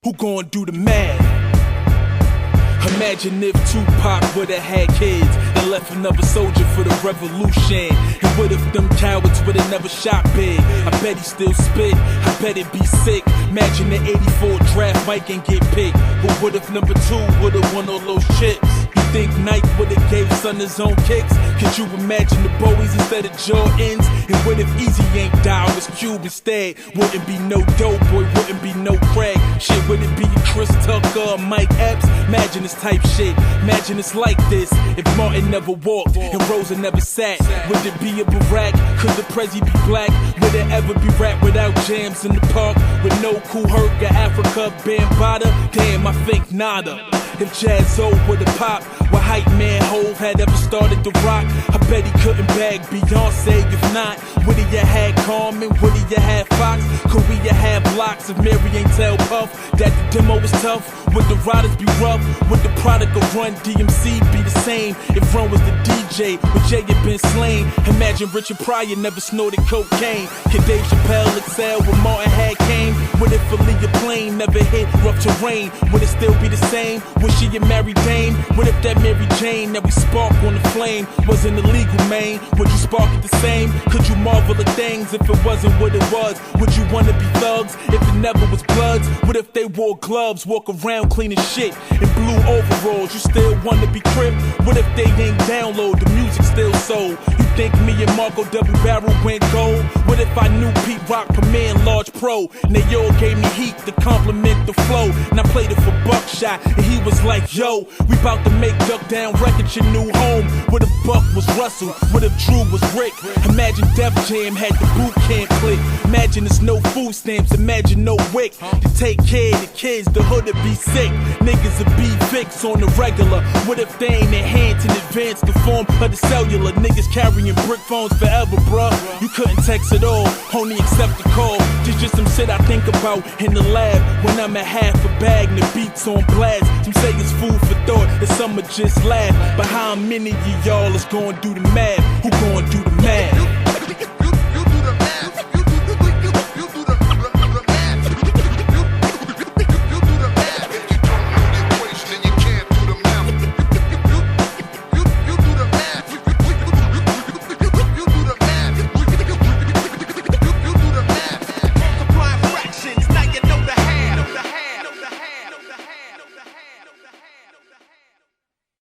Who gon' do the math? Imagine if Tupac would've had kids and left another soldier for the revolution. And what if them cowards would've never shot big? I bet he still spit, I bet it be sick. Imagine the 84 draft Mike and get picked. But what if number 2 would've won all those chips? You think Nike would've gave son his own kicks? Could you imagine the Bowies instead of Jordans? And what if Easy ain't died, was Cube instead? Wouldn't be no Doughboy, wouldn't be no Craig. Shit, would it be Chris Tucker or Mike Epps? Imagine this type shit, imagine it's like this. If Martin never walked and Rosa never sat, would it be a Barack? Could the Prezi be black? Would it ever be rap without jams in the park? With no Kool Herc or Africa Bambaataa? Damn, I think nada. If Jaz-O would've popped, what hype man Hov had ever started to rock? I bet he couldn't bag Beyonce. If not, would he have had Carmen? Would he have had Fox? Could we have had blocks if Mary ain't tell Puff that the demo was tough? Would the riders be rough? Would the product of Run DMC be the same if Run was the DJ? Would Jay had been slain? Imagine Richard Pryor never snorted cocaine. Could Dave Chappelle excel when Martin had Kane? Would if Aaliyah Plain never hit rough terrain? Would it still be the same? Would she a married dame? What if that Mary Jane that we spark on the flame wasn't illegal, man? Would you spark it the same? Could you marvel at things if it wasn't what it was? Would you wanna be thugs if it never was Bloods? What if they wore gloves, walk around cleaning shit in blue overalls? You still wanna be Crip? What if they ain't download, the music still sold? You think me and Marco Double Barrel went gold? What if I knew Pete Rock Premier and Large Pro and they all gave me heat to compliment the flow? And I played it for Buckshot and he was like, yo, we bout to make Duck Down Records your new home. What if Buck was Russell? What if Drew was Rick? Imagine Def Jam had the boot camp click. Imagine there's no food stamps, imagine no WIC to take care of the kids, the hood would be sick. Niggas would be fixed on the regular. What if they ain't enhanced in advance the form of the cellular? Niggas carrying brick phones forever, bruh. You couldn't text at all, only accept the call. This just some shit I think about in the lab when I'm at half a bag and the beats on blast. Some say it's food for thought and some are just laugh. But how many of y'all is gonna do the math? Who gonna do the math?